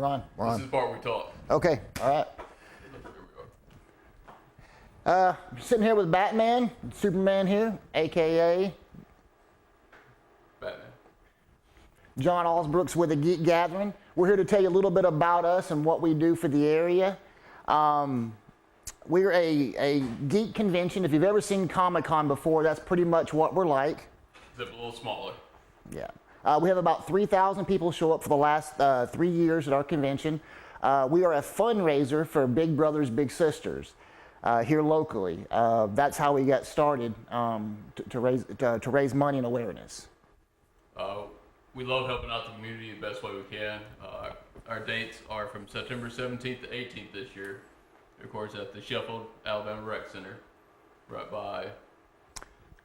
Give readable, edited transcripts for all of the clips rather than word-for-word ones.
on? We're This on. is the part we talk. Okay, all right. Sitting here with Batman, Superman here, AKA Batman. John Allsbrooks with the Geek Gathering. We're here to tell you a little bit about us and what we do for the area. We're a geek convention. If you've ever seen Comic-Con before, that's pretty much what we're like. Except a little smaller. Yeah. We have about 3,000 people show up for the last 3 years at our convention. We are a fundraiser for Big Brothers Big Sisters here locally. That's how we got started to raise money and awareness. We love helping out the community the best way we can. Our dates are from September 17th to 18th this year. Of course, at the Sheffield, Alabama Rec Center, right by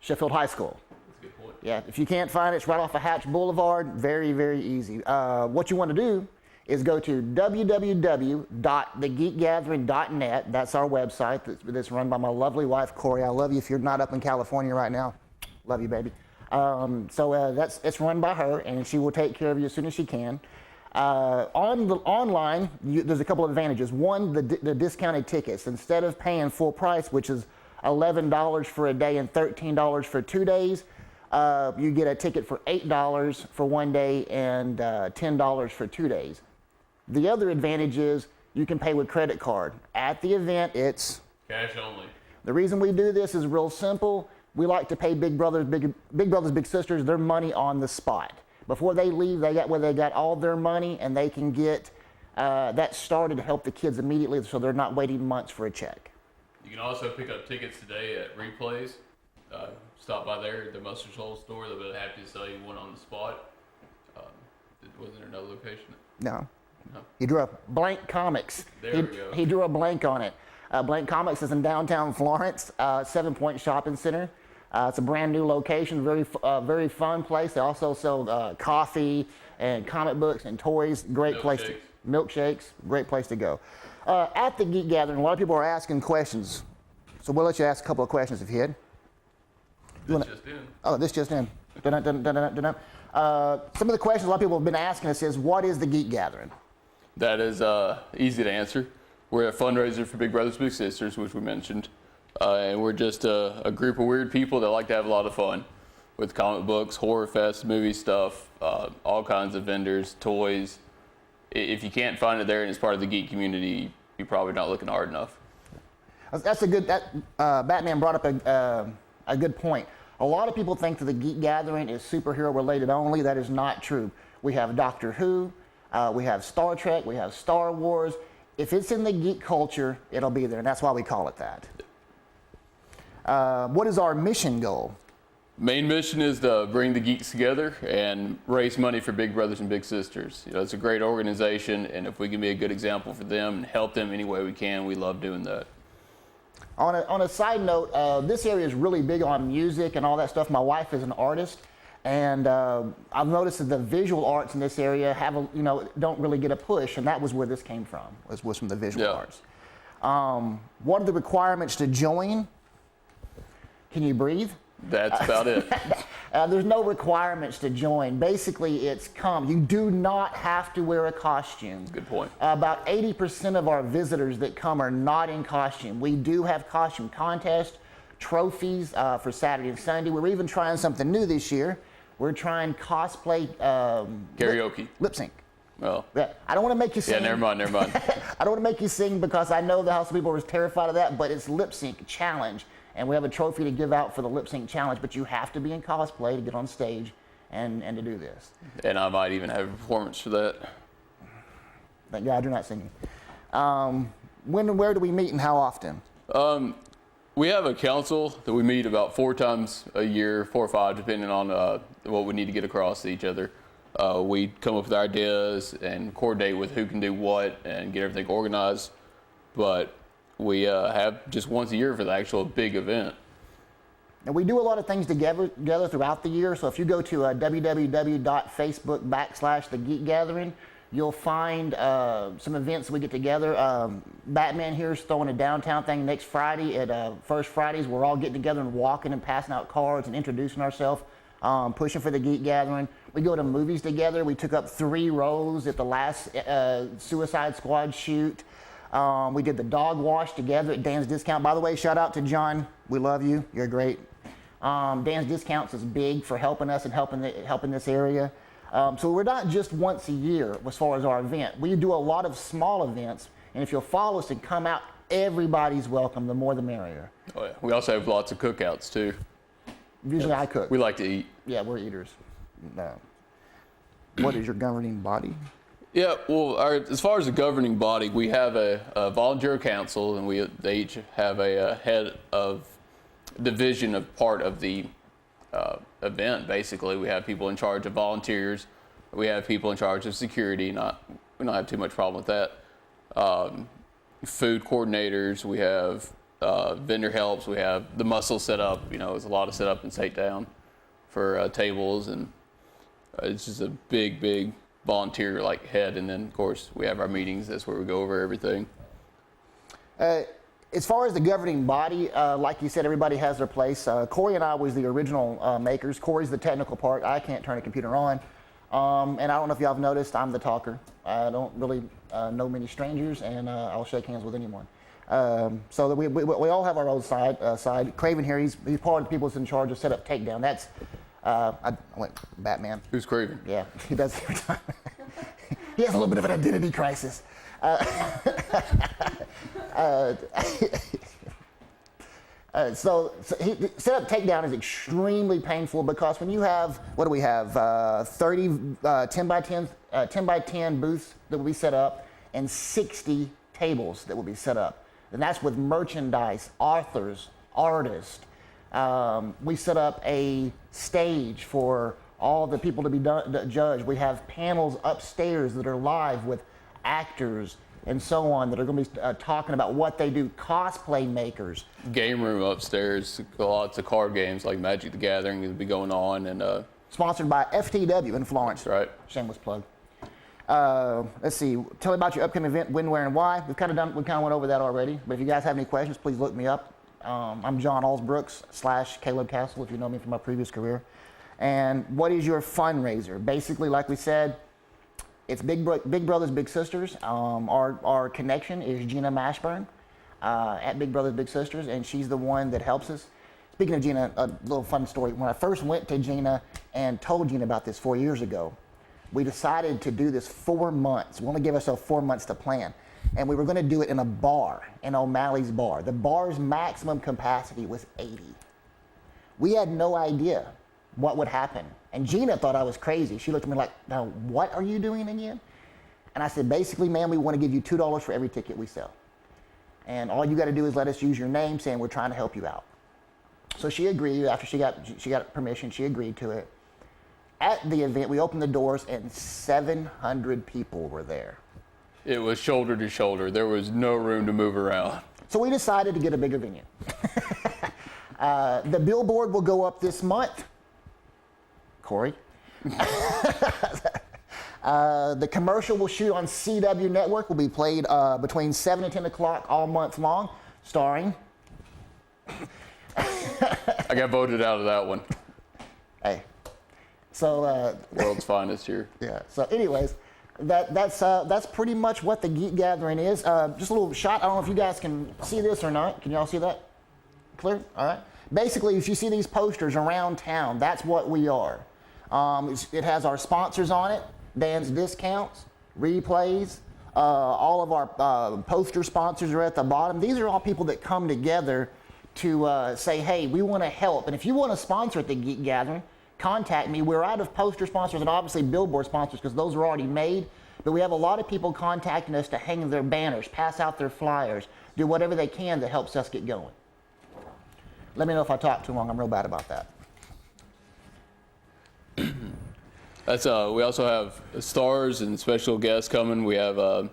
Sheffield High School. That's a good point. Yeah, if you can't find it, it's right off of Hatch Boulevard. Very, very easy. What you want to do is go to www.thegeekgathering.net. That's our website that's run by my lovely wife, Corey. I love you. If you're not up in California right now, love you, baby. It's run by her, and she will take care of you as soon as she can. Online, there's a couple of advantages. One, the discounted tickets. Instead of paying full price, which is $11 for a day and $13 for 2 days, you get a ticket for $8 for 1 day and $10 for 2 days. The other advantage is you can pay with credit card. At the event, it's Cash only. the reason we do this is real simple. We like to pay Big Brothers, Big Sisters their money on the spot. Before they leave, they got all their money, and they can get that started to help the kids immediately, so they're not waiting months for a check. You can also pick up tickets today at Replays. Stop by there at the Mustard Soul store. They'll be happy to sell you one on the spot. Was there another location? No. No. He drew a Blank Comics. There we go. He drew a blank on it. Blank Comics is in downtown Florence, 7 Point Shopping Center. It's a brand new location, very fun place. They also sell coffee and comic books and toys. Great place. Milkshakes, great place to go. At the Geek Gathering, a lot of people are asking questions. So we'll let you ask a couple of questions if you had. Just in. Oh, this just in. Some of the questions a lot of people have been asking us is, what is the Geek Gathering? That is easy to answer. We're a fundraiser for Big Brothers Big Sisters, which we mentioned. And we're just a group of weird people that like to have a lot of fun with comic books, horror fest, movie stuff, all kinds of vendors, toys. If you can't find it there and it's part of the geek community, you're probably not looking hard enough. That's a good. Batman brought up a good point. A lot of people think that the Geek Gathering is superhero related only. That is not true. We have Doctor Who, we have Star Trek, we have Star Wars. If it's in the geek culture, it'll be there, and that's why we call it that. What is our mission goal? Main mission is to bring the geeks together and raise money for Big Brothers and Big Sisters. You know, it's a great organization, and if we can be a good example for them and help them any way we can, we love doing that. On a side note, this area is really big on music and all that stuff. My wife is an artist, and I've noticed that the visual arts in this area don't really get a push, and that was where this came from. Was from the visual arts. What are the requirements to join? Can you breathe? That's about it. There's no requirements to join. Basically, it's come. You do not have to wear a costume. Good point. About 80% of our visitors that come are not in costume. We do have costume contests, trophies for Saturday and Sunday. We're even trying something new this year. We're trying cosplay karaoke. Lip sync. Well, I don't want to make you sing. yeah, never mind. I don't want to make you sing because I know the House of People are terrified of that, but it's lip sync challenge. And we have a trophy to give out for the lip sync challenge, but you have to be in cosplay to get on stage and to do this. And I might even have a performance for that. Thank God you're not singing. When and where do we meet and how often? We have a council that we meet about 4 times a year, 4 or 5, depending on what we need to get across to each other. We come up with ideas and coordinate with who can do what and get everything organized. But we have just once a year for the actual big event. And we do a lot of things together throughout the year. So if you go to www.facebook.com/The Geek Gathering, you'll find some events we get together. Batman here is throwing a downtown thing next Friday at First Fridays. We're all getting together and walking and passing out cards and introducing ourselves, pushing for the Geek Gathering. We go to movies together. We took up 3 rows at the last Suicide Squad shoot. We did the dog wash together at Dan's Discount. By the way, shout out to John. We love you. You're great. Dan's Discounts is big for helping us and helping this area. So we're not just once a year as far as our event. We do a lot of small events, and if you'll follow us and come out, everybody's welcome. The more the merrier. Oh, yeah. We also have lots of cookouts too. Usually I cook. We like to eat. Yeah, we're eaters. No. What is your governing body? Yeah, well, as far as the governing body, we have a volunteer council, and they each have a head of division of part of the event. Basically, we have people in charge of volunteers. We have people in charge of security. We don't have too much problem with that. Food coordinators. We have vendor helps. We have the muscle set up. There's a lot of setup and take down for tables, and it's just a big volunteer head. And then of course we have our meetings. That's where we go over everything. As far as the governing body, like you said, everybody has their place. Corey and I was the original makers. Corey's the technical part. I can't turn a computer on. And I don't know if y'all have noticed, I'm the talker. I don't really know many strangers, and I'll shake hands with anyone. So that we all have our own side. Craven here, he's part of the people that's in charge of setup takedown. That's I went Batman. Who's Craven? Yeah, he does every time. He has a little bit of an identity crisis. So setup takedown is extremely painful because when you have, what do we have, 30 10 by 10 booths that will be set up and 60 tables that will be set up. And that's with merchandise, authors, artists. We set up a stage for all the people to be judged. We have panels upstairs that are live with actors and so on that are going to be talking about what they do. Cosplay makers. Game room upstairs. Lots of card games like Magic the Gathering will be going on, and sponsored by FTW in Florence. That's right. Shameless plug. Let's see. Tell me about your upcoming event, when, where, and why. We kind of went over that already. But if you guys have any questions, please look me up. I'm John Allsbrooks / Caleb Castle, if you know me from my previous career. And what is your fundraiser? Basically, like we said, it's Big Brothers Big Sisters. Our connection is Gina Mashburn at Big Brothers Big Sisters, and she's the one that helps us. Speaking of Gina, a little fun story. When I first went to Gina and told Gina about this 4 years ago, we decided to do this 4 months. We want to give ourselves 4 months to plan. And we were going to do it in a bar, in O'Malley's bar. The bar's maximum capacity was 80. We had no idea what would happen. And Gina thought I was crazy. She looked at me like, now what are you doing again? And I said, basically, man, we want to give you $2 for every ticket we sell. And all you got to do is let us use your name, saying we're trying to help you out. So she agreed. After she got permission, she agreed to it. At the event, we opened the doors and 700 people were there. It was shoulder to shoulder. There was no room to move around. So we decided to get a bigger venue. The billboard will go up this month. Corey. The commercial will shoot on CW Network. Will be played between 7 and 10 o'clock all month long, starring. I got voted out of that one. Hey. So. World's finest here. Yeah. So, anyways. That's pretty much what the Geek Gathering is. Just a little shot. I don't know if you guys can see this or not. Can y'all see that? Clear? All right. Basically, if you see these posters around town, that's what we are. It has our sponsors on it, Dan's Discounts, Replays. All of our poster sponsors are at the bottom. These are all people that come together to say, hey, we want to help. And if you want to sponsor at the Geek Gathering, contact me. We're out of poster sponsors and obviously billboard sponsors because those are already made. But we have a lot of people contacting us to hang their banners, pass out their flyers, do whatever they can that helps us get going. Let me know if I talk too long. I'm real bad about that. We also have stars and special guests coming. We have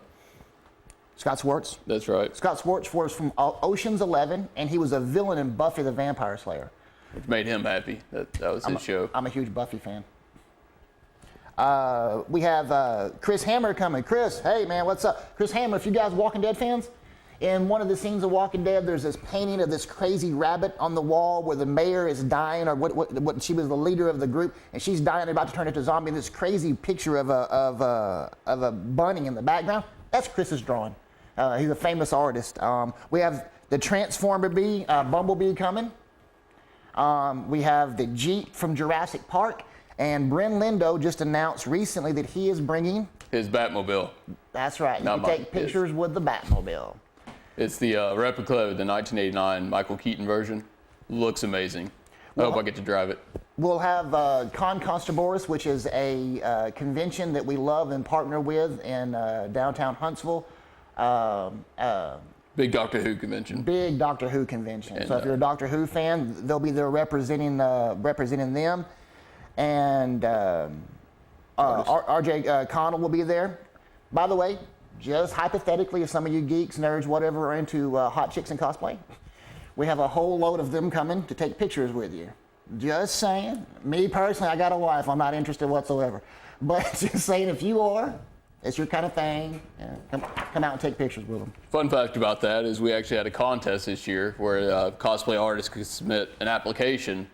Scott Swartz. That's right. Scott Swartz was from Ocean's 11, and he was a villain in Buffy the Vampire Slayer. Which made him happy. That was his show. I'm a huge Buffy fan. We have Chris Hammer coming. Chris, hey man, what's up? Chris Hammer, if you guys Walking Dead fans, In one of the scenes of Walking Dead, there's this painting of this crazy rabbit on the wall where the mayor is dying, or what she was the leader of the group, and she's dying, about to turn into a zombie. And this crazy picture of a bunny in the background. That's Chris's drawing. He's a famous artist. We have the Transformer Bee, Bumblebee coming. We have the Jeep from Jurassic Park, and Bren Lindo just announced recently that he is bringing His Batmobile. That's right. You Not can mine, take pictures with the Batmobile. It's the replica of the 1989 Michael Keaton version. Looks amazing. I hope I get to drive it. We'll have Con Constaboris, which is a convention that we love and partner with in downtown Huntsville. Big Doctor Who convention. Big Doctor Who convention. And, So if you're a Doctor Who fan, they'll be there representing them. And RJ Connell will be there. By the way, just hypothetically, if some of you geeks, nerds, whatever, are into hot chicks and cosplay, we have a whole load of them coming to take pictures with you. Just saying. Me personally, I got a wife. I'm not interested whatsoever. But just saying, if you are, it's your kind of thing, yeah, come out and take pictures with them. Fun fact about that is we actually had a contest this year where cosplay artists could submit an application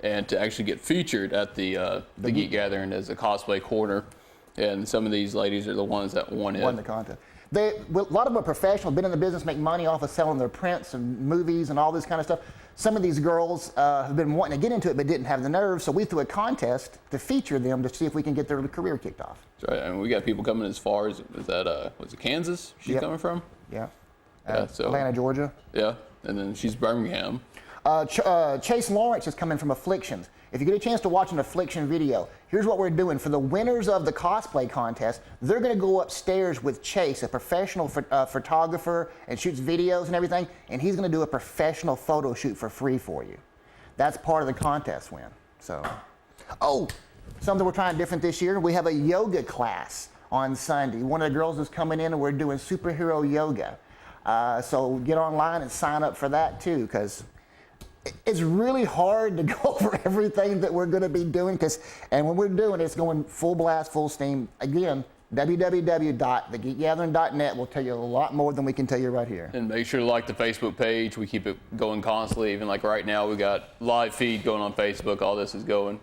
and to actually get featured at the Geek Gathering as a cosplay corner. And some of these ladies are the ones that won the contest. A lot of them are professional, been in the business, make money off of selling their prints and movies and all this kind of stuff. Some of these girls have been wanting to get into it but didn't have the nerve, so we threw a contest to feature them to see if we can get their career kicked off. That's right. I mean, we got people coming as far as, was it Kansas she's coming from? Yeah. So Atlanta, Georgia. Yeah, and then she's Birmingham. Chase Lawrence is coming from Afflictions. If you get a chance to watch an Affliction video, here's what we're doing. For the winners of the cosplay contest, they're going to go upstairs with Chase, a professional photographer and shoots videos and everything, and he's going to do a professional photo shoot for free for you. That's part of the contest win. So, something we're trying different this year, we have a yoga class on Sunday. One of the girls is coming in and we're doing superhero yoga. So get online and sign up for that too, because it's really hard to go over everything that we're going to be doing, and when we're doing it, it's going full blast, full steam. Again, www.thegeekgathering.net will tell you a lot more than we can tell you right here. And make sure to like the Facebook page. We keep it going constantly. Even like right now, we got live feed going on Facebook. All this is going.